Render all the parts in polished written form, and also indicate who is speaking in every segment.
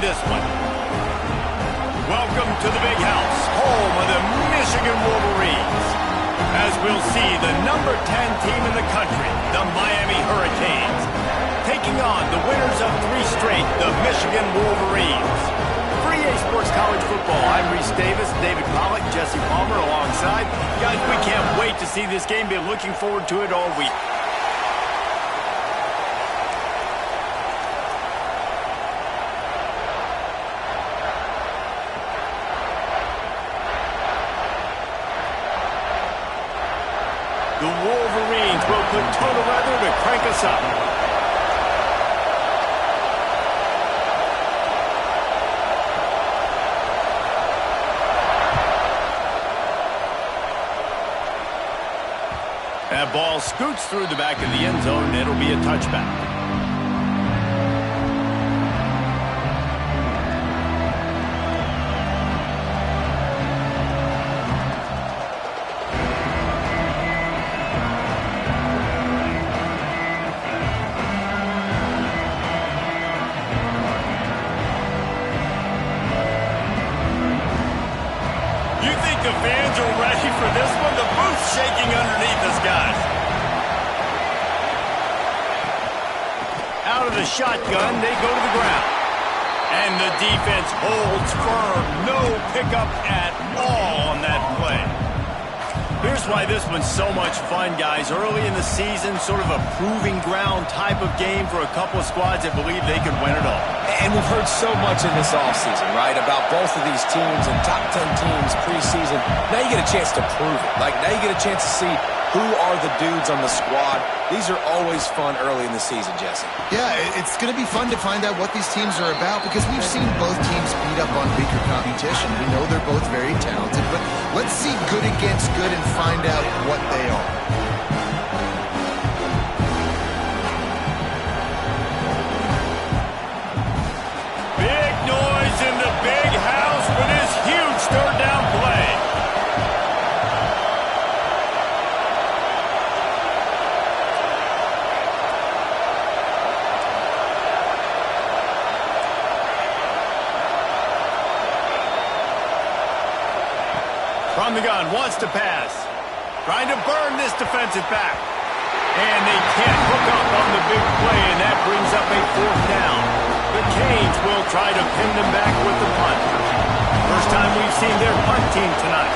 Speaker 1: this one. Welcome to the Big House, home of the Michigan Wolverines. As we'll see, the number 10 team in the country, the Miami Hurricanes, taking on the winners of 3 straight, the Michigan Wolverines. For EA Sports College Football, I'm Reese Davis, David Pollack, Jesse Palmer alongside. Guys, we can't wait to see this game. Been looking forward to it all week. The Wolverines will put total weather to crank us up. That ball scoots through the back of the end zone, and it'll be a touchback. The fans are ready for this one. The booth's shaking underneath us, guys. Out of the shotgun, they go to the ground. And the defense holds firm. No pickup at all on that play. Here's why this one's so much fun, guys. Early in the season, sort of a proving ground type of game for a couple of squads that believe they could win it all.
Speaker 2: And we've heard so much in this offseason, right, about both of these teams and top 10 teams preseason. Now you get a chance to prove it. Like, now you get a chance to see who are the dudes on the squad. These are always fun early in the season, Jesse.
Speaker 3: Yeah, it's going to be fun to find out what these teams are about because we've seen both teams beat up on weaker competition. We know they're both very talented, but let's see good against good and find out what they are.
Speaker 1: Big noise in the Big House for this huge third down play. From the gun, wants to pass. Trying to burn this defensive back. And they can't hook up on the big play, and that brings up a 4th down. The Canes will try to pin them back with the punt. First time we've seen their punt team tonight.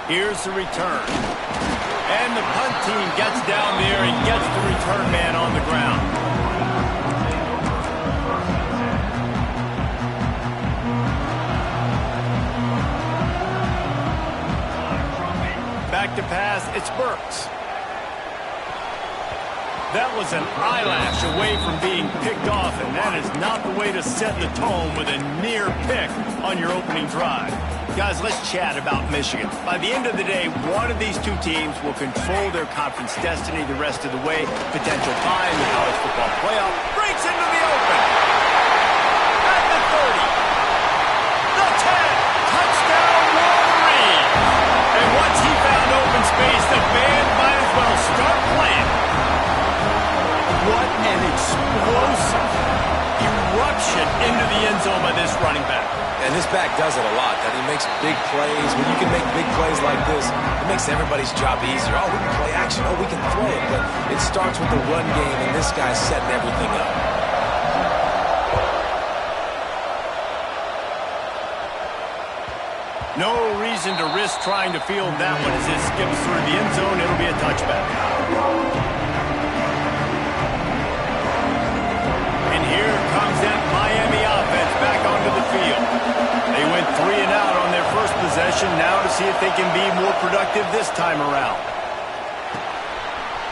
Speaker 1: Here's the return. And the punt team gets down there and gets the return man on the ground. Back to pass, it's Burks. That was an eyelash away from being picked off, and that is not the way to set the tone with a near pick on your opening drive. Guys, let's chat about Michigan. By the end of the day, one of these two teams will control their conference destiny the rest of the way. Potential bye in the college football playoff. Breaks into the open. At the 30. The 10. Touchdown Wolverine. And once he found open space, the band might as well start playing. What an explosive eruption into the end zone by this running back.
Speaker 2: And this back does it a lot. That he makes big plays. When you can make big plays like this, it makes everybody's job easier. Oh, we can play action. Oh, we can throw it. But it starts with the run game, and this guy's setting everything up.
Speaker 1: No reason to risk trying to field that one as it skips through the end zone. It'll be a touchback. And here comes that Miami offense back onto the field. They went 3 and out on their first possession. Now to see if they can be more productive this time around.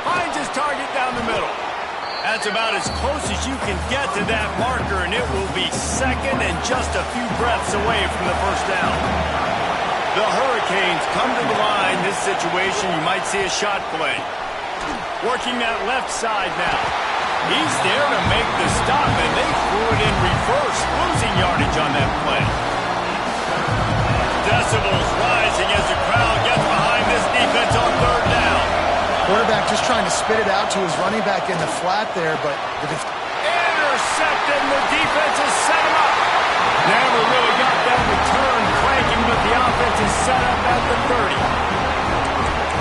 Speaker 1: Finds his target down the middle. That's about as close as you can get to that marker, and it will be second and just a few breaths away from the first down. The Hurricanes come to the line. This situation, you might see a shot play. Working that left side now. He's there to make the stop, and they threw it in reverse, losing yardage on that play. Decibels rising as the crowd gets behind this defense on third down.
Speaker 3: Quarterback just trying to spit it out to his running back in the flat there, but
Speaker 1: intercepted, and the defense has set him up. Never really got that return cranking, but the offense is set up at the 30.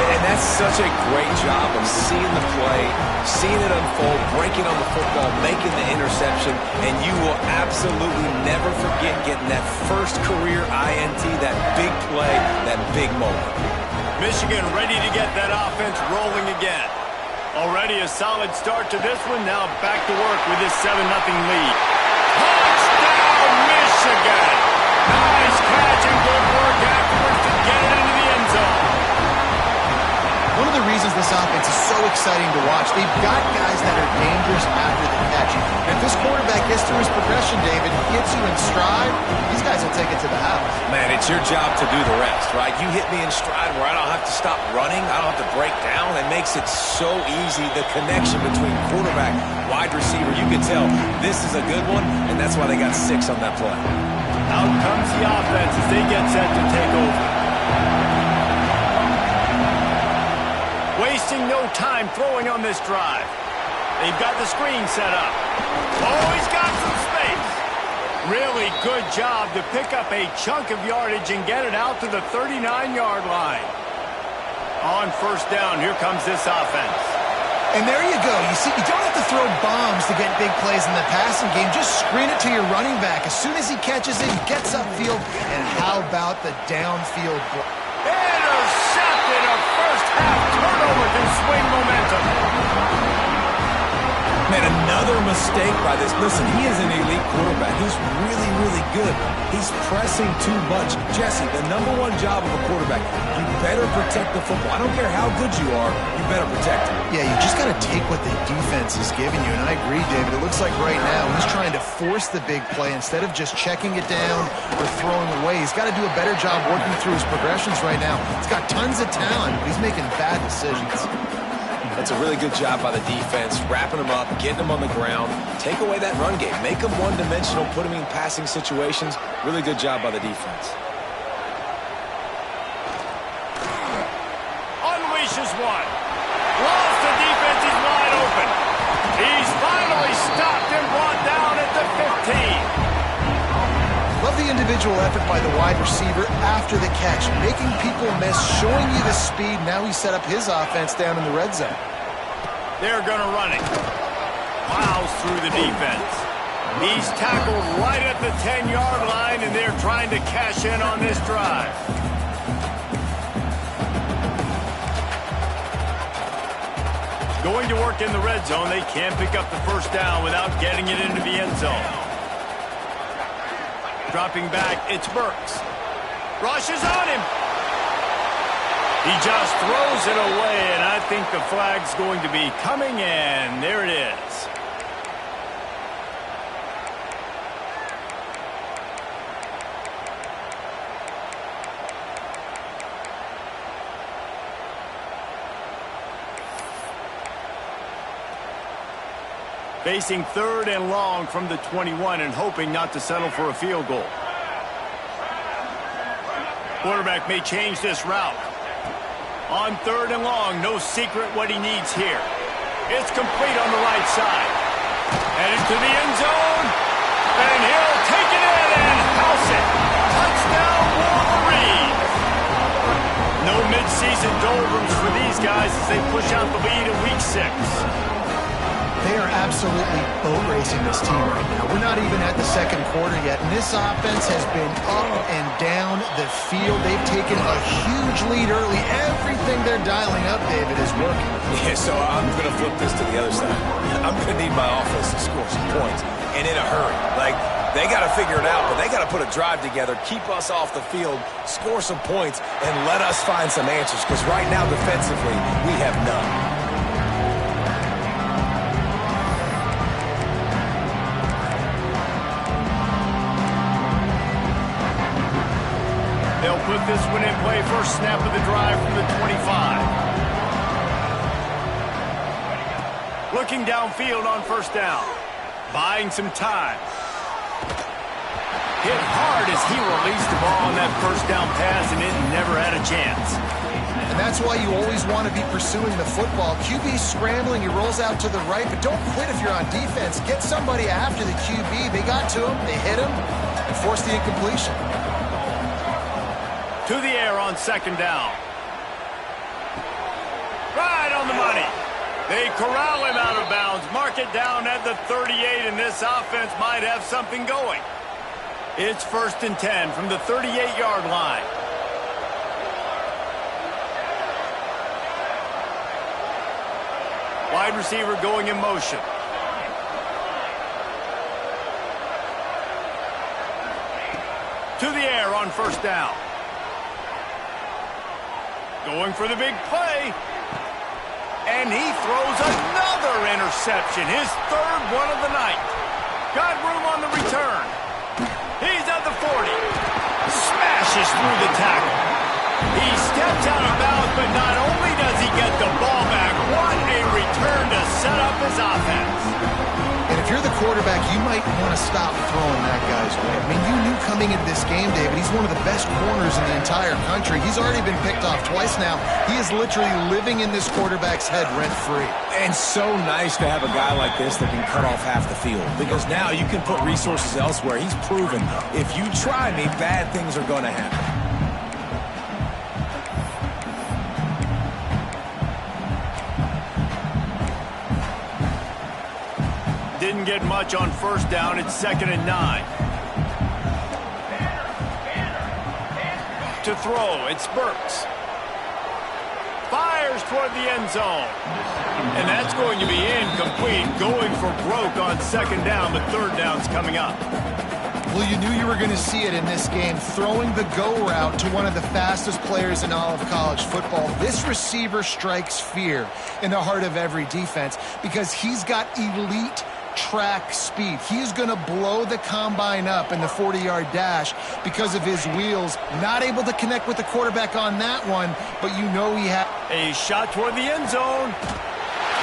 Speaker 2: And that's such a great job of seeing the play, seeing it unfold, breaking on the football, making the interception, and you will absolutely never forget getting that first career INT, that big play, that big moment.
Speaker 1: Michigan ready to get that offense rolling again. Already a solid start to this one. Now back to work with this 7-0 lead. Touchdown, Michigan! Nice catch and good work afterwards to get it into the end zone.
Speaker 3: one of the reasons this offense is so exciting to watch, they've got guys that are dangerous after the catch. And if this quarterback gets through his progression, David, gets you in stride, these guys will take it to the house.
Speaker 2: Man, it's your job to do the rest, right? You hit me in stride where I don't have to stop running. I don't have to break down. It makes it so easy, the connection between quarterback, wide receiver. You can tell this is a good one, and that's why they got 6 on that play.
Speaker 1: Out comes the offense as they get set to take over. Wasting no time throwing on this drive. They've got the screen set up. Oh, he's got some space. Really good job to pick up a chunk of yardage and get it out to the 39-yard line. On first down, here comes this offense.
Speaker 3: And there you go. You see, you don't have to throw bombs to get big plays in the passing game. Just screen it to your running back. As soon as he catches it, he gets upfield. And how about the downfield block?
Speaker 1: Intercepted, a first-half turnover can swing momentum.
Speaker 2: Man, another mistake by this. Listen, he is an elite quarterback. He's really, really good. He's pressing too much. Jesse, the #1 job of a quarterback, you better protect the football. I don't care how good you are, you better protect it.
Speaker 3: Yeah, you just got to take what the defense is giving you. And I agree, David. It looks like right now he's trying to force the big play instead of just checking it down or throwing away. He's got to do a better job working through his progressions right now. He's got tons of talent, but he's making bad decisions.
Speaker 2: That's a really good job by the defense, wrapping them up, getting them on the ground, take away that run game, make them one-dimensional, put them in passing situations. Really good job by the defense.
Speaker 1: Unleashes one. Lost the defense, he's wide open. He's finally stopped and brought down at the 15.
Speaker 3: Love the individual effort by the wide receiver after the catch, making people miss, showing you the speed. Now he set up his offense down in the red zone.
Speaker 1: They're going to run it. Plows through the defense. He's tackled right at the 10-yard line, and they're trying to cash in on this drive. Going to work in the red zone, they can't pick up the first down without getting it into the end zone. Dropping back, it's Burks. Rushes on him. He just throws it away, and I think the flag's going to be coming in. There it is. Facing 3rd and long from the 21 and hoping not to settle for a field goal. Quarterback may change this route. On 3rd and long, no secret what he needs here. It's complete on the right side. Headed to the end zone. And he'll take it in and house it. Touchdown, Wolverines. No midseason doldrums for these guys as they push out the lead in Week 6.
Speaker 3: They are absolutely boat racing this team right now. We're not even at the second quarter yet, and this offense has been up and down the field. They've taken a huge lead early. Everything they're dialing up, David, is working.
Speaker 2: Yeah, so I'm going to flip this to the other side. I'm going to need my offense to score some points, and in a hurry. Like, they got to figure it out, but they got to put a drive together, keep us off the field, score some points, and let us find some answers, because right now, defensively, we have none.
Speaker 1: They'll put this one in play. First snap of the drive from the 25. Looking downfield on first down. Buying some time. Hit hard as he released the ball on that first down pass, and it never had a chance.
Speaker 3: And that's why you always want to be pursuing the football. QB scrambling, he rolls out to the right, but don't quit if you're on defense. Get somebody after the QB. They got to him, they hit him, and forced the incompletion.
Speaker 1: To the air on second down. Right on the money. They corral him out of bounds. Mark it down at the 38, and this offense might have something going. It's 1st and 10 from the 38-yard line. Wide receiver going in motion. To the air on 1st down. Going for the big play. And he throws another interception, his 3rd one of the night. Got room on the return. He's at the 40. Smashes through the tackle. He steps out of bounds, but not only does he get the ball back, what a return to set up his offense.
Speaker 3: And if you're the quarterback, you might want to stop throwing that guy's way. I mean, you knew coming into this game, David, he's one of the best corners in the entire country. He's already been picked off twice now. He is literally living in this quarterback's head rent-free.
Speaker 2: And so nice to have a guy like this that can cut off half the field, because now you can put resources elsewhere. He's proven if you try me, bad things are going to happen.
Speaker 1: Didn't get much on 1st down. It's 2nd and 9. To throw, it's Burks. Fires toward the end zone. And that's going to be incomplete. Going for broke on 2nd down, but 3rd down's coming up.
Speaker 3: Well, you knew you were going to see it in this game, throwing the go route to one of the fastest players in all of college football. This receiver strikes fear in the heart of every defense because he's got elite track speed. He's going to blow the combine up in the 40-yard dash because of his wheels. Not able to connect with the quarterback on that one, but you know he had
Speaker 1: a shot toward the end zone.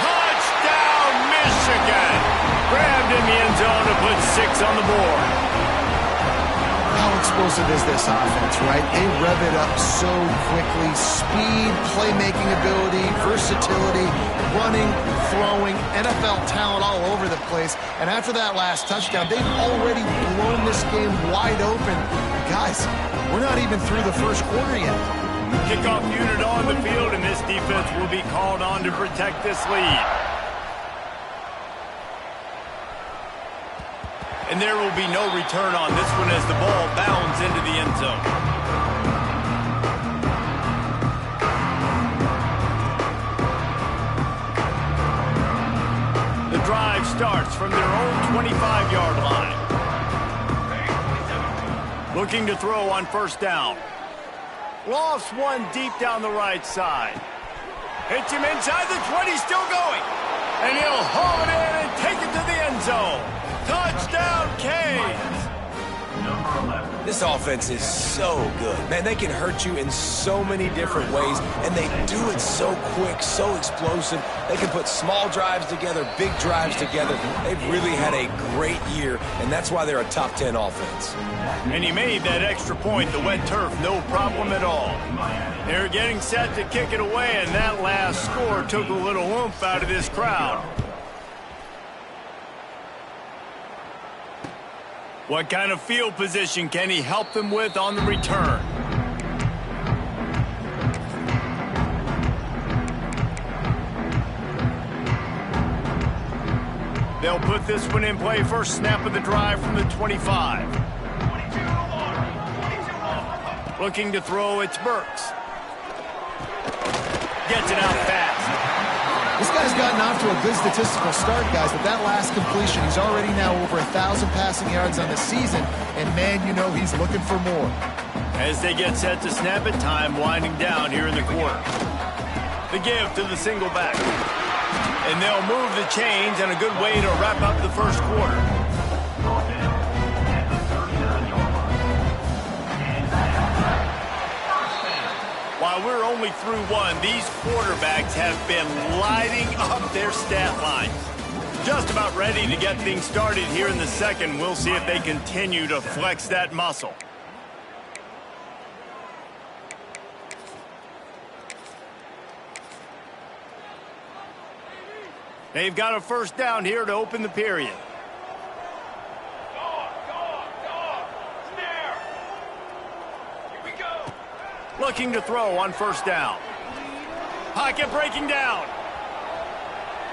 Speaker 1: Touchdown, Michigan! Grabbed in the end zone to put 6 on the board.
Speaker 3: How explosive is this offense, right? They rev it up so quickly. Speed, playmaking ability, versatility, running, throwing, NFL talent all over the place. And after that last touchdown, they've already blown this game wide open. Guys, we're not even through the 1st quarter yet.
Speaker 1: Kickoff unit on the field, and this defense will be called on to protect this lead. And there will be no return on this one as the ball bounds into the end zone. The drive starts from their own 25-yard line. Looking to throw on 1st down. Lofts one deep down the right side. Hits him inside the 20, still going. And he'll haul it in and take it to the end zone. Touchdown, Canes!
Speaker 2: This offense is so good. Man, they can hurt you in so many different ways, and they do it so quick, so explosive. They can put small drives together, big drives together. They've really had a great year, and that's why they're a top 10 offense.
Speaker 1: And he made that extra point, the wet turf, no problem at all. They're getting set to kick it away, and that last score took a little oomph out of this crowd. What kind of field position can he help them with on the return? They'll put this one in play. First snap of the drive from the 25. Looking to throw, it's Burks. Gets it out fast.
Speaker 3: This guy's gotten off to a good statistical start, guys, but that last completion, he's already now over 1,000 passing yards on the season, and man, you know he's looking for more.
Speaker 1: As they get set to snap it, time winding down here in the quarter. The give to the single back. And they'll move the chains, and a good way to wrap up the 1st quarter. While we're only through one, these quarterbacks have been lighting up their stat lines. Just about ready to get things started here in the 2nd. We'll see if they continue to flex that muscle. They've got a first down here to open the period. Looking to throw on first down. Pocket breaking down.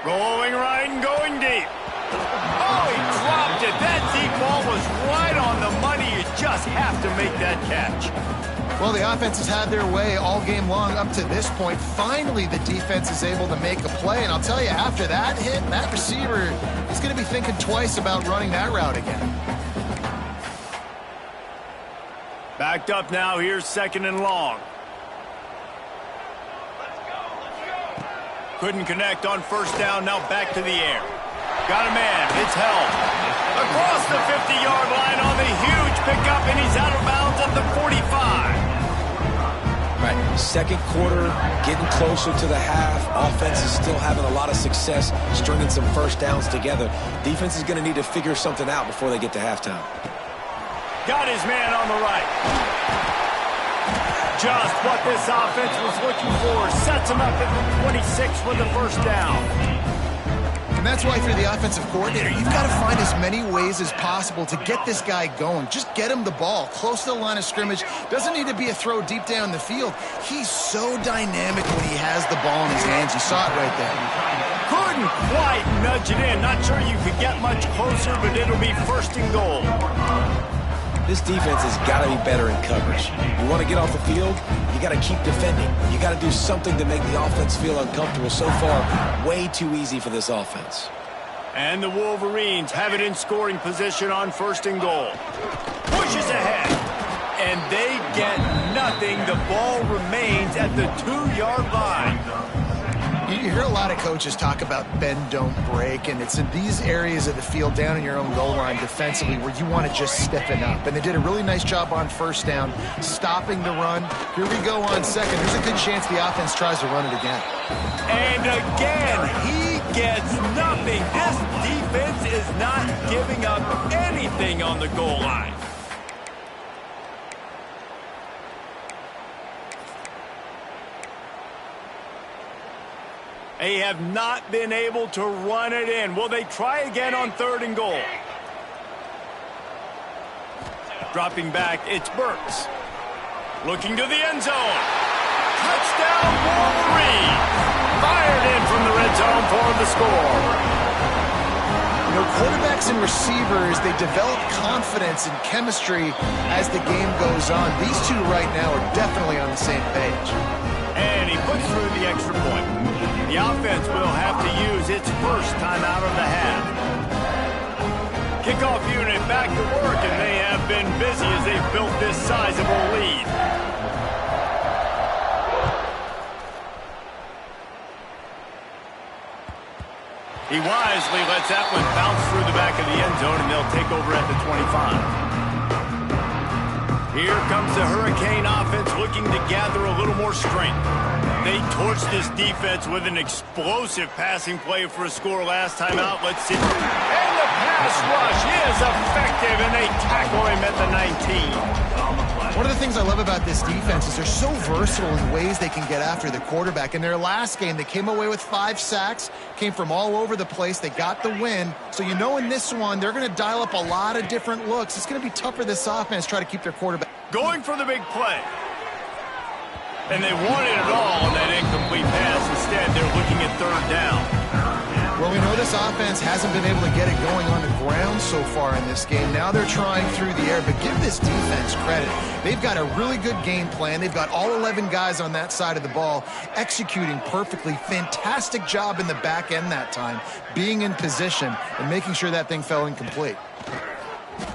Speaker 1: Rolling right and going deep. Oh, he dropped it. That deep ball was right on the money. You just have to make that catch.
Speaker 3: Well, the offense has had their way all game long up to this point. Finally, the defense is able to make a play. And I'll tell you, after that hit, that receiver is going to be thinking twice about running that route again.
Speaker 1: Backed up now. Here's second and long. Couldn't connect on first down. Now back to the air. Got a man. It's held. Across the 50-yard line on the huge pickup, and he's out of bounds at the 45.
Speaker 2: Right, second quarter, getting closer to the half. Offense is still having a lot of success stringing some first downs together. Defense is going to need to figure something out before they get to halftime.
Speaker 1: Got his man on the right. Just what this offense was looking for. Sets him up at the 26 with the first down.
Speaker 3: And that's why, if you're the offensive coordinator, you've got to find as many ways as possible to get this guy going. Just get him the ball close to the line of scrimmage. Doesn't need to be a throw deep down the field. He's so dynamic when he has the ball in his hands. You saw it right there.
Speaker 1: Couldn't quite nudge it in. Not sure you could get much closer, but it'll be first and goal.
Speaker 2: This defense has got to be better in coverage. You want to get off the field, you got to keep defending. You got to do something to make the offense feel uncomfortable. So far, way too easy for this offense.
Speaker 1: And the Wolverines have it in scoring position on first and goal. Pushes ahead. And they get nothing. The ball remains at the 2-yard line.
Speaker 3: You hear a lot of coaches talk about bend, don't break, and it's in these areas of the field down in your own goal line defensively where you want to just stiffen up. And they did a really nice job on first down, stopping the run. Here we go on second. There's a good chance the offense tries to run it again.
Speaker 1: And again, he gets nothing. This defense is not giving up anything on the goal line. They have not been able to run it in. Will they try again on third and goal? Dropping back, it's Burks. Looking to the end zone. Touchdown, Wolverine. Fired in from the red zone for the score.
Speaker 3: You know, quarterbacks and receivers, they develop confidence and chemistry as the game goes on. These two right now are definitely on the same page.
Speaker 1: And he puts through the extra point. The offense will have to use its first time out of the half. Kickoff unit back to work, and they have been busy as they've built this sizable lead. He wisely lets that one bounce through the back of the end zone, and they'll take over at the 25. Here comes the Hurricane offense looking to gather a little more strength. They torched this defense with an explosive passing play for a score last time out. Let's see. And the pass rush is effective, and they tackle him at the 19.
Speaker 3: One of the things I love about this defense is they're so versatile in ways they can get after the quarterback. In their last game, they came away with 5 sacks, came from all over the place. They got the win. So you know in this one, they're going to dial up a lot of different looks. It's going to be tough for this offense to try to keep their quarterback.
Speaker 1: Going for the big play. And they wanted it all on that incomplete pass. Instead, they're looking at third down.
Speaker 3: Well, we know this offense hasn't been able to get it going on the ground so far in this game. Now they're trying through the air, but give this defense credit. They've got a really good game plan. They've got all 11 guys on that side of the ball executing perfectly. Fantastic job in the back end that time, being in position and making sure that thing fell incomplete.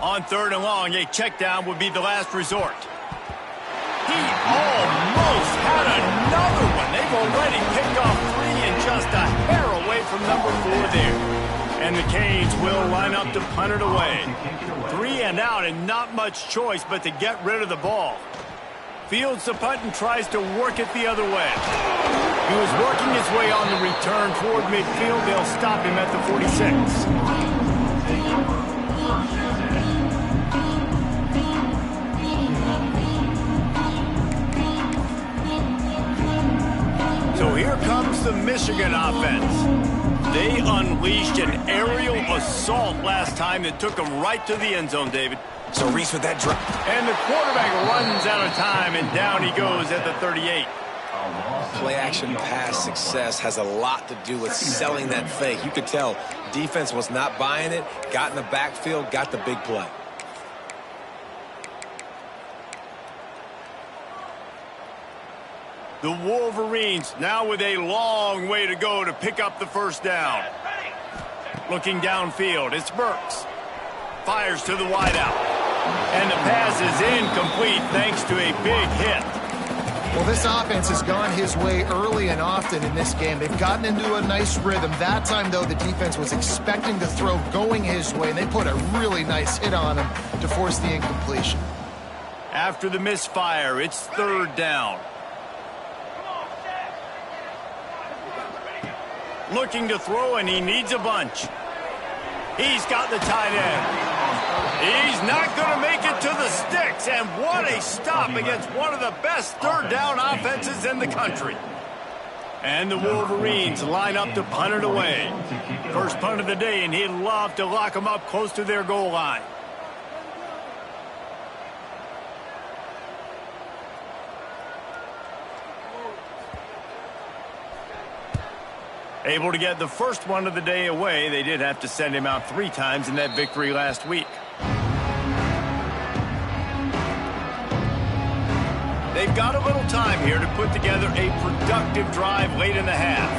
Speaker 1: On third and long, a check down would be the last resort. He almost had another one. They've already picked off 3 and just a hair away from number 4 there. And the Canes will line up to punt it away. 3 and out and not much choice but to get rid of the ball. Fields the punt and tries to work it the other way. He was working his way on the return toward midfield. They'll stop him at the 46. So here comes the Michigan offense. They unleashed an aerial assault last time that took them right to the end zone, David.
Speaker 2: So Reese with that drop.
Speaker 1: And the quarterback runs out of time, and down he goes at the 38.
Speaker 2: Play-action pass success has a lot to do with selling that fake. You could tell defense was not buying it, got in the backfield, got the big play.
Speaker 1: The Wolverines now with a long way to go to pick up the first down. Looking downfield, it's Burks. Fires to the wideout. And the pass is incomplete thanks to a big hit.
Speaker 3: Well, this offense has gone his way early and often in this game. They've gotten into a nice rhythm. That time, though, the defense was expecting the throw going his way, and they put a really nice hit on him to force the incompletion.
Speaker 1: After the misfire, it's third down. Looking to throw, and he needs a bunch. He's got the tight end. He's not going to make it to the sticks, and what a stop against one of the best third down offenses in the country. And the Wolverines line up to punt it away. First punt of the day, and he'd love to lock them up close to their goal line. Able to get the first one of the day away. They did have to send him out 3 times in that victory last week. They've got a little time here to put together a productive drive late in the half.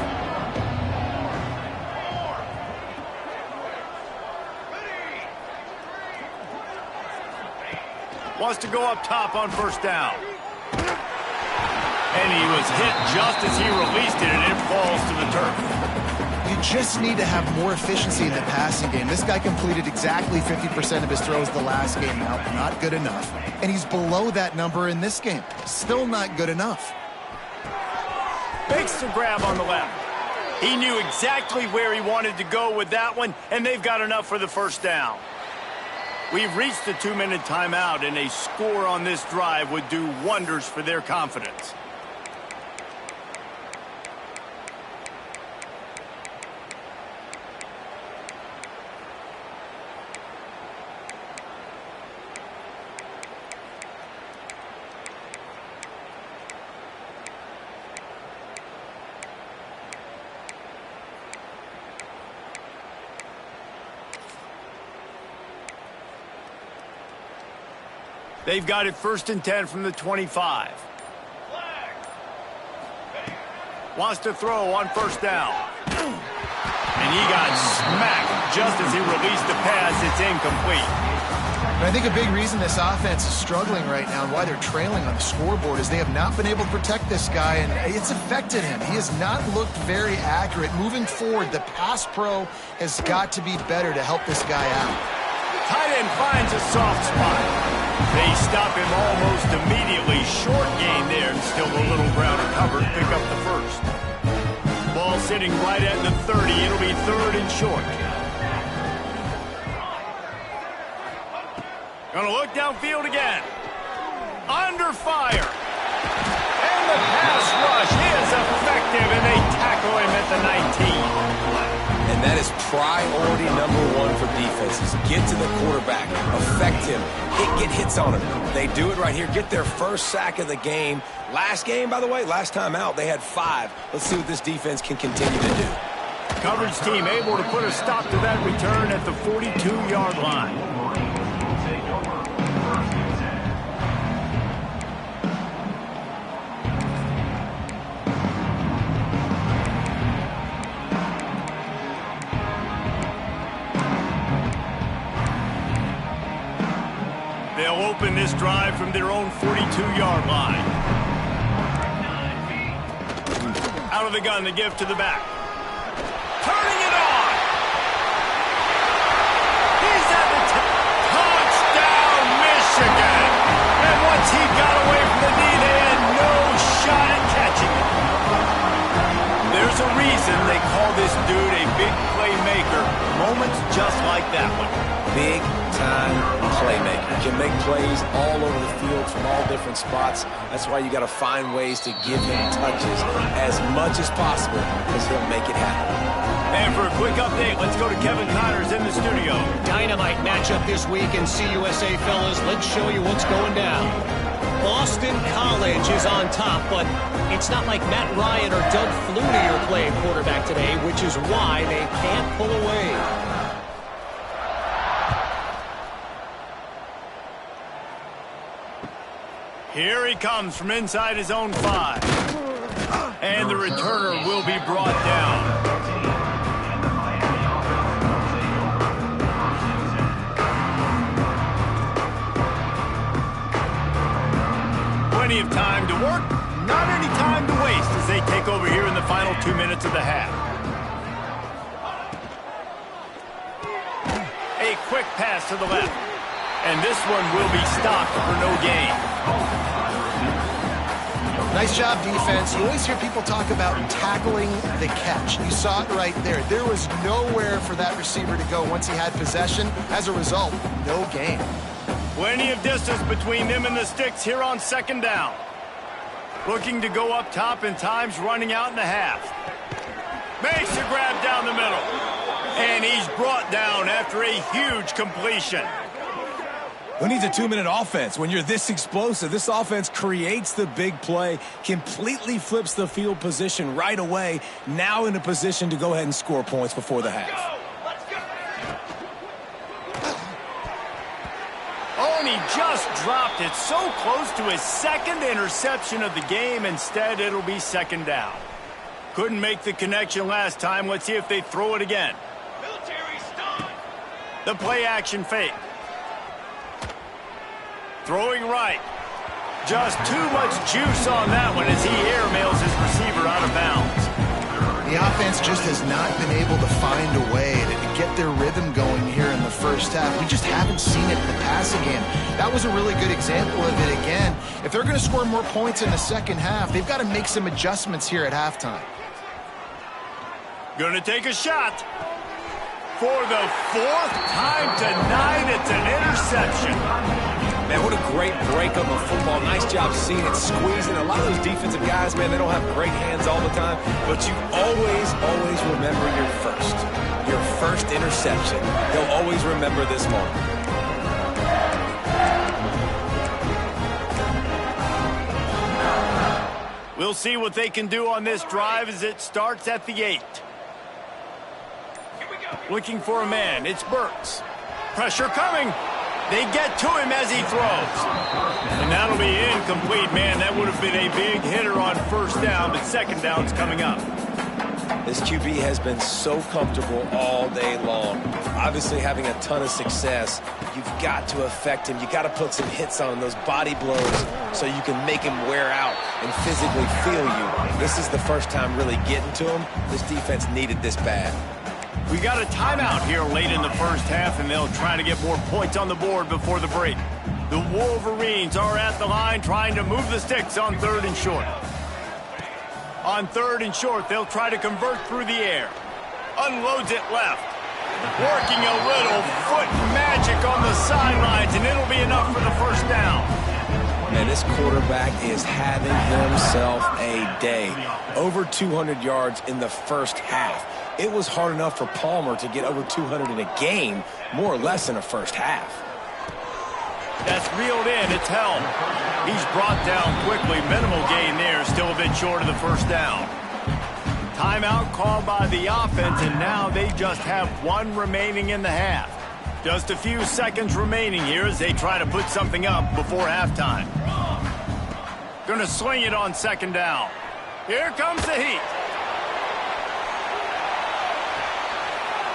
Speaker 1: Wants to go up top on first down. And he was hit just as he released it, and it falls to the turf.
Speaker 3: You just need to have more efficiency in the passing game. This guy completed exactly 50% of his throws the last game. Now, not good enough. And he's below that number in this game. Still not good enough.
Speaker 1: Makes the grab on the left. He knew exactly where he wanted to go with that one, and they've got enough for the first down. We've reached the 2-minute timeout, and a score on this drive would do wonders for their confidence. They've got it 1st and 10 from the 25. Wants to throw on first down. And he got smacked just as he released the pass. It's incomplete.
Speaker 3: And I think a big reason this offense is struggling right now and why they're trailing on the scoreboard is they have not been able to protect this guy, and it's affected him. He has not looked very accurate. Moving forward, the pass pro has got to be better to help this guy out.
Speaker 1: Tight end finds a soft spot. They stop him almost immediately. Short gain there, and still a little ground to cover to pick up the first. Ball sitting right at the 30. It'll be 3rd and short. Gonna look downfield again. Under fire. And the pass rush is effective, and they tackle him at the 19.
Speaker 2: And that is priority #1 for defenses. Get to the quarterback, affect him, get hits on him. They do it right here. Get their first sack of the game. Last game, by the way, last time out, they had 5. Let's see what this defense can continue to do.
Speaker 1: Coverage team able to put a stop to that return at the 42-yard line. They'll open this drive from their own 42-yard line. Out of the gun, the give to the back. Turning it on. He's at the touchdown, Michigan. And once he got away from the knee, they had no shot at catching it. There's a reason they call this dude a big playmaker. Moments just like that one.
Speaker 2: Big-time playmaker. Can make plays all over the field from all different spots. That's why you got to find ways to give him touches as much as possible because he'll make it happen.
Speaker 1: And for a quick update, let's go to Kevin Connors in the studio.
Speaker 4: Dynamite matchup this week in CUSA, fellas. Let's show you what's going down. Boston College is on top, but it's not like Matt Ryan or Doug Flutie are playing quarterback today, which is why they can't pull away.
Speaker 1: Here he comes from inside his own 5. And the returner will be brought down. Plenty of time to work, not any time to waste as they take over here in the final 2 minutes of the half. A quick pass to the left. And this one will be stopped for no gain.
Speaker 3: Nice job, defense. You always hear people talk about tackling the catch. You saw it right there. There was nowhere for that receiver to go once he had possession. As a result, no gain.
Speaker 1: Plenty of distance between them and the sticks here on second down. Looking to go up top, and time's running out in the half. Makes a grab down the middle. And he's brought down after a huge completion.
Speaker 2: Who needs a 2-minute offense when you're this explosive? This offense creates the big play, completely flips the field position right away, now in a position to go ahead and score points before the half.
Speaker 1: Oh, and he just dropped it so close to his second interception of the game. Instead, it'll be second down. Couldn't make the connection last time. Let's see if they throw it again. The play action fake. Throwing right. Just too much juice on that one as he airmails his receiver out of bounds.
Speaker 3: The offense just has not been able to find a way to get their rhythm going here in the first half. We just haven't seen it in the passing game. That was a really good example of it again. If they're going to score more points in the second half, they've got to make some adjustments here at halftime.
Speaker 1: Gonna take a shot. For the 4th time tonight, it's an interception.
Speaker 2: Man, what a great break of a football. Nice job seeing it squeezing. A lot of those defensive guys, man, they don't have great hands all the time, but you always remember your first interception. They'll always remember this moment.
Speaker 1: We'll see what they can do on this drive as it starts at the 8. Looking for a man, it's Burks. Pressure coming. They get to him as he throws. And that'll be incomplete, man. That would have been a big hitter on first down, but second down's coming up.
Speaker 2: This QB has been so comfortable all day long. Obviously having a ton of success. You've got to affect him. You've got to put some hits on those body blows so you can make him wear out and physically feel you. This is the first time really getting to him. This defense needed this bad.
Speaker 1: We got a timeout here late in the first half, and they'll try to get more points on the board before the break. The Wolverines are at the line trying to move the sticks on 3rd and short. On 3rd and short, they'll try to convert through the air. Unloads it left. Working a little foot magic on the sidelines, and it'll be enough for the first down.
Speaker 2: Man, this quarterback is having himself a day. Over 200 yards in the first half. It was hard enough for Palmer to get over 200 in a game, more or less in a first half.
Speaker 1: That's reeled in. It's held. He's brought down quickly. Minimal gain there. Still a bit short of the first down. Timeout called by the offense, and now they just have 1 remaining in the half. Just a few seconds remaining here as they try to put something up before halftime. Gonna swing it on second down. Here comes the heat.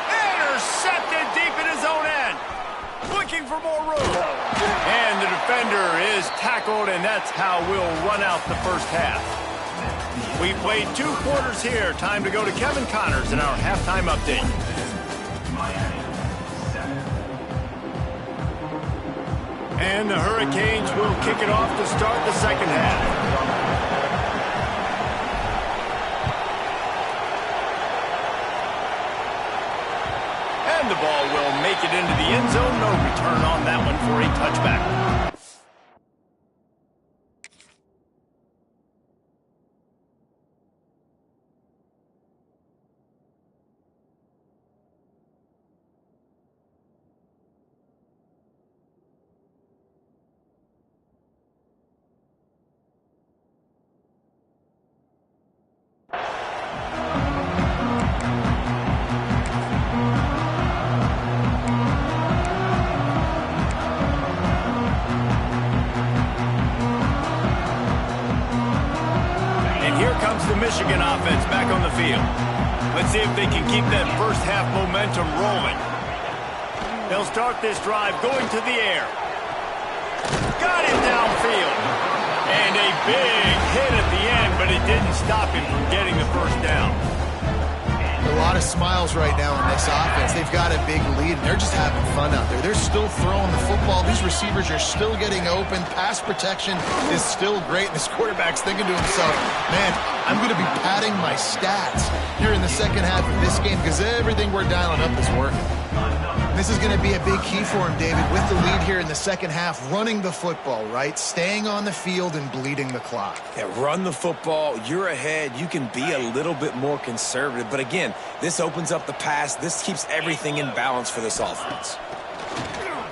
Speaker 1: Intercepted deep in his own end. Looking for more room. And the defender is tackled, and that's how we'll run out the first half. We played 2 quarters here. Time to go to Kevin Connors in our halftime update. And the Hurricanes will kick it off to start the second half. And the ball will make it into the end zone. No return on that one for a touchback. offense back on the field. Let's see if they can keep that first half momentum rolling. They'll start this drive going to the air. Got him downfield. And a big hit at the end, but it didn't stop him from getting the first down.
Speaker 3: A lot of smiles right now on this offense. They've got a big lead, and they're just having fun out there. They're still throwing the football. These receivers are still getting open. Pass protection is still great. And this quarterback's thinking to himself, man, I'm going to be padding my stats here in the second half of this game because everything we're dialing up is working. This is going to be a big key for him, David, with the lead here in the second half, running the football, right? Staying on the field and bleeding the clock.
Speaker 2: Yeah, run the football. You're ahead. You can be a little bit more conservative. But again, this opens up the pass. This keeps everything in balance for this offense.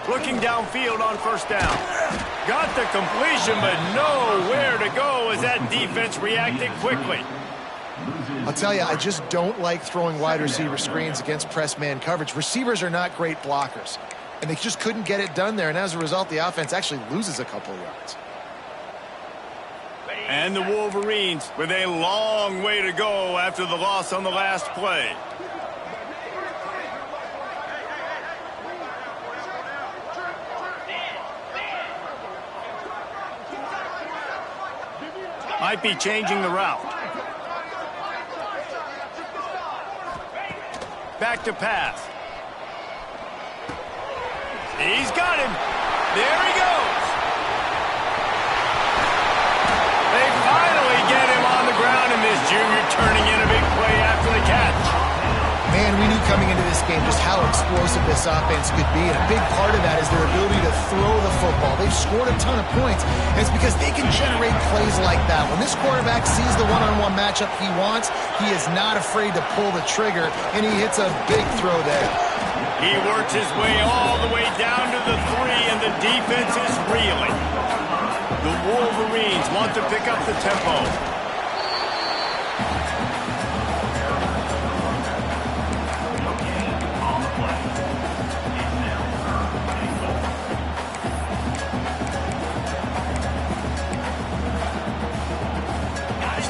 Speaker 1: Looking downfield on first down. Got the completion, but nowhere to go as that defense reacted quickly.
Speaker 3: I'll tell you, I just don't like throwing wide receiver screens against press man coverage. Receivers are not great blockers, and they just couldn't get it done there, and as a result, the offense actually loses a couple of yards.
Speaker 1: And the Wolverines with a long way to go after the loss on the last play. Might be changing the route. Back to pass. He's got him. There he goes. They finally get him on the ground, and this junior turning in a big play after the catch.
Speaker 3: Man, we knew coming into this game just how explosive this offense could be, and a big part of that is their ability to throw the football. They've scored a ton of points, and it's because they can generate plays like that. When this quarterback sees the one-on-one matchup he wants, he is not afraid to pull the trigger, and he hits a big throw there.
Speaker 1: He works his way all the way down to the 3, and the defense is reeling. The Wolverines want to pick up the tempo.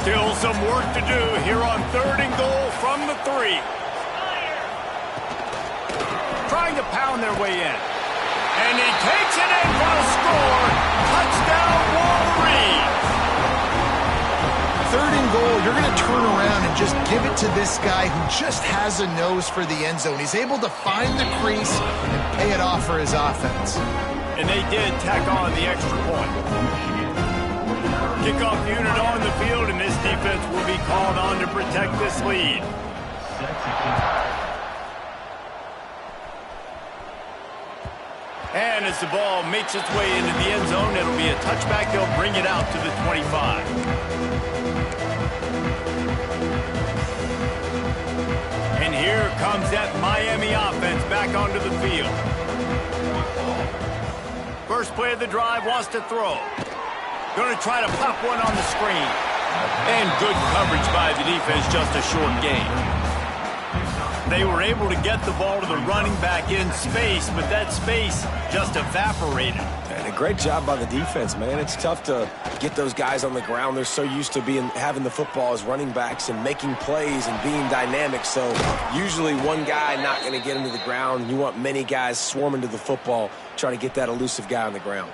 Speaker 1: Still some work to do here on 3rd and goal from the 3. Trying to pound their way in. And he takes it in for a score. Touchdown, Wolverines.
Speaker 3: 3rd and goal, you're going to turn around and just give it to this guy who just has a nose for the end zone. He's able to find the crease and pay it off for his offense.
Speaker 1: And they did tack on the extra point. Kickoff unit on the field, and this defense will be called on to protect this lead. And as the ball makes its way into the end zone, it'll be a touchback. They'll bring it out to the 25. And here comes that Miami offense back onto the field. First play of the drive, wants to throw. Going to try to pop one on the screen. And good coverage by the defense, just a short gain. They were able to get the ball to the running back in space, but that space just evaporated.
Speaker 2: And a great job by the defense, man. It's tough to get those guys on the ground. They're so used to having the football as running backs and making plays and being dynamic. So usually one guy not going to get into the ground. You want many guys swarming to the football, try to get that elusive guy on the ground.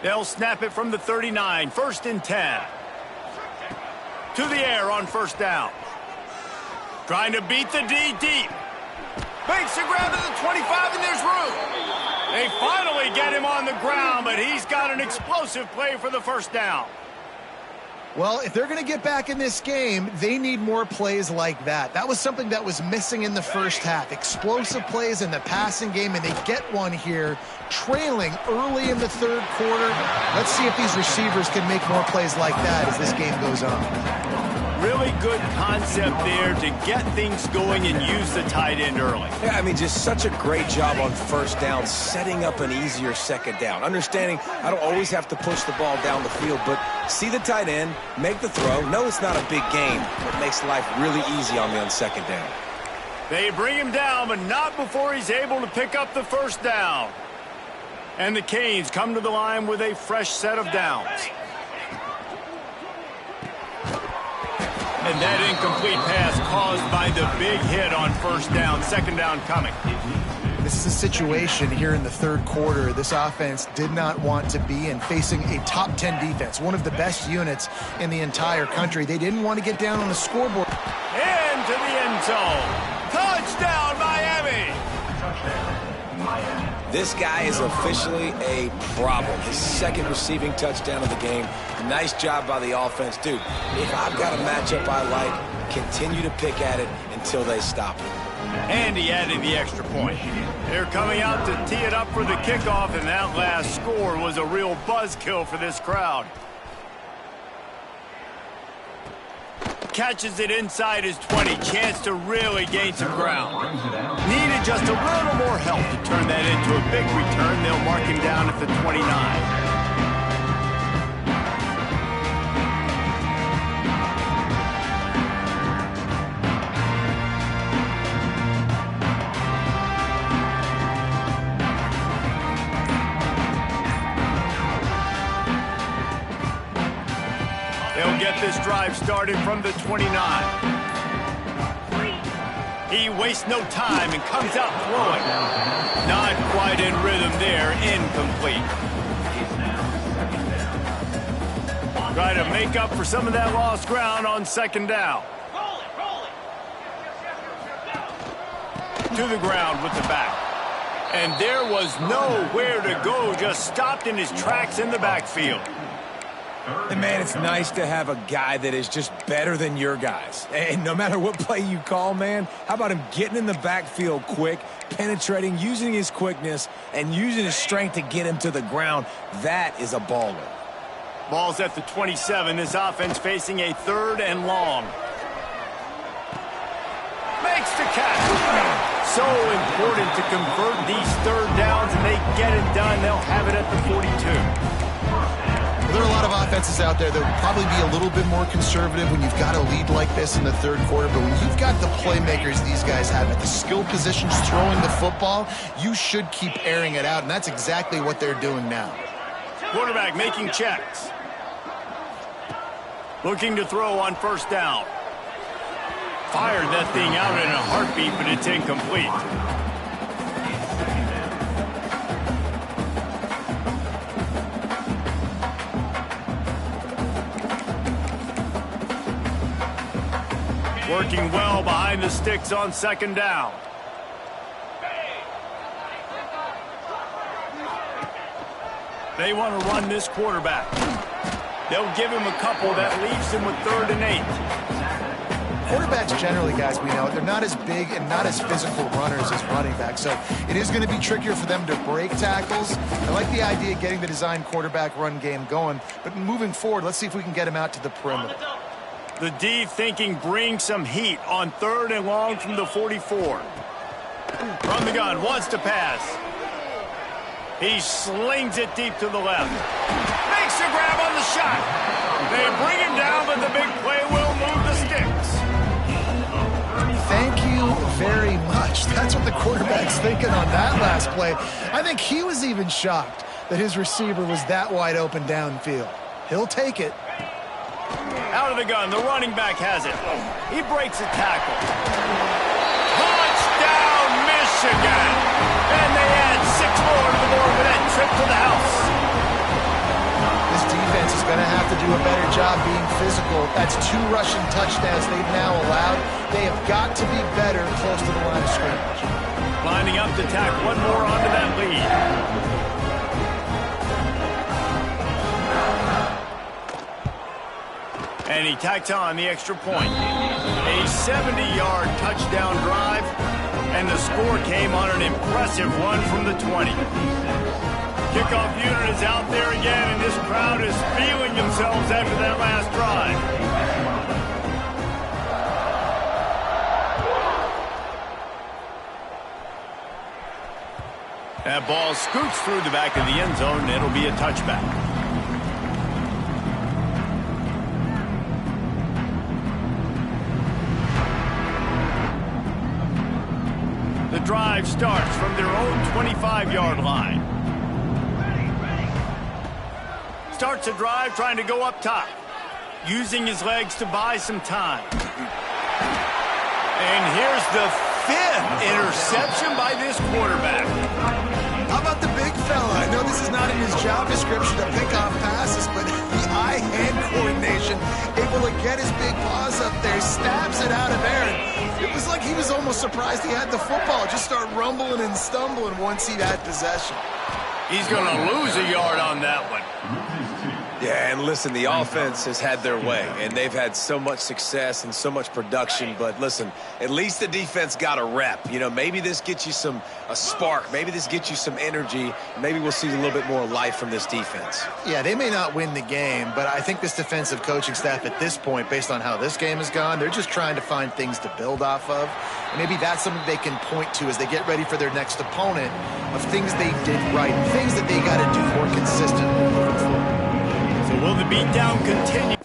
Speaker 1: They'll snap it from the 39, 1st and 10. To the air on first down. Trying to beat the D deep. Makes the grab at the 25, and there's room. They finally get him on the ground, but he's got an explosive play for the first down.
Speaker 3: Well, if they're going to get back in this game, they need more plays like that. That was something that was missing in the first half. Explosive plays in the passing game, and they get one here, trailing early in the 3rd quarter. Let's see if these receivers can make more plays like that as this game goes on.
Speaker 1: Really good concept there to get things going and use the tight end early.
Speaker 2: Yeah, I mean, just such a great job on first down, setting up an easier second down. Understanding I don't always have to push the ball down the field, but see the tight end, make the throw. No, it's not a big game, but makes life really easy on me on second down.
Speaker 1: They bring him down, but not before he's able to pick up the first down. And the Canes come to the line with a fresh set of downs. And that incomplete pass caused by the big hit on first down. Second down coming.
Speaker 3: This is a situation here in the third quarter this offense did not want to be in, facing a top 10 defense, one of the best units in the entire country. They didn't want to get down on the scoreboard.
Speaker 1: Into the end zone. Touchdown, Miami!
Speaker 2: This guy is officially a problem. His second receiving touchdown of the game. Nice job by the offense. Dude, if I've got a matchup I like, continue to pick at it until they stop it.
Speaker 1: And he added the extra point. They're coming out to tee it up for the kickoff, and that last score was a real buzzkill for this crowd. Catches it inside his 20. Chance to really gain some ground. Needed just a little more help to turn that into a big return. They'll mark him down at the 29. They'll get this drive started from the 29. He wastes no time and comes out throwing. Not quite in rhythm there, incomplete. Try to make up for some of that lost ground on second down. To the ground with the back. And there was nowhere to go, just stopped in his tracks in the backfield.
Speaker 2: And, man, it's nice to have a guy that is just better than your guys. And no matter what play you call, man, how about him getting in the backfield quick, penetrating, using his quickness, and using his strength to get him to the ground? That is a baller.
Speaker 1: Ball's at the 27. This offense facing a third and long. Makes the catch. So important to convert these third downs, and they get it done. They'll have it at the 42.
Speaker 3: There are a lot of offenses out there that would probably be a little bit more conservative when you've got a lead like this in the third quarter. But when you've got the playmakers these guys have at the skill positions throwing the football, you should keep airing it out. And that's exactly what they're doing now.
Speaker 1: Quarterback making checks. Looking to throw on first down. Fired that thing out in a heartbeat, but it's incomplete. Working well behind the sticks on second down. They want to run this quarterback. They'll give him a couple that leaves him with 3rd and 8.
Speaker 3: Quarterbacks generally, guys, we know, they're not as big and not as physical runners as running backs, so it is going to be trickier for them to break tackles. I like the idea of getting the design quarterback run game going, but moving forward, let's see if we can get him out to the perimeter.
Speaker 1: The D thinking bring some heat on 3rd and long from the 44. From the gun, wants to pass. He slings it deep to the left. Makes the grab on the shot. They bring him down, but the big play will move the sticks.
Speaker 3: Thank you very much. That's what the quarterback's thinking on that last play. I think he was even shocked that his receiver was that wide open downfield. He'll take it.
Speaker 1: Out of the gun, the running back has it. He breaks a tackle. Touchdown, Michigan! And they add 6 more to the board with that trip to the house.
Speaker 3: This defense is going to have to do a better job being physical. That's 2 rushing touchdowns they've now allowed. They have got to be better close to the line of scrimmage.
Speaker 1: Lining up to tack one more onto that lead. And he tacks on the extra point. A 70-yard touchdown drive, and the score came on an impressive run from the 20. Kickoff unit is out there again, and this crowd is feeling themselves after that last drive. That ball scoots through the back of the end zone, and it'll be a touchback. The drive starts from their own 25-yard line. Starts a drive trying to go up top. using his legs to buy some time. And here's the 5th interception by this quarterback.
Speaker 3: How about the big fella? I know this is not in his job description to pick off passes, but the eye-hand coordination, able to get his big paws up there, stabs it out of there. And it was like he was almost surprised he had the football. Just start rumbling and stumbling once he had possession.
Speaker 1: He's going to lose a yard on that one.
Speaker 2: Yeah, and listen, the offense has had their way, and they've had so much success and so much production. But listen, at least the defense got a rep. You know, maybe this gets you a spark. Maybe this gets you some energy. Maybe we'll see a little bit more life from this defense.
Speaker 3: Yeah, they may not win the game, but I think this defensive coaching staff at this point, based on how this game has gone, they're just trying to find things to build off of. And maybe that's something they can point to as they get ready for their next opponent, of things they did right, things that they got to do more consistently moving forward.
Speaker 1: So will the beatdown continue?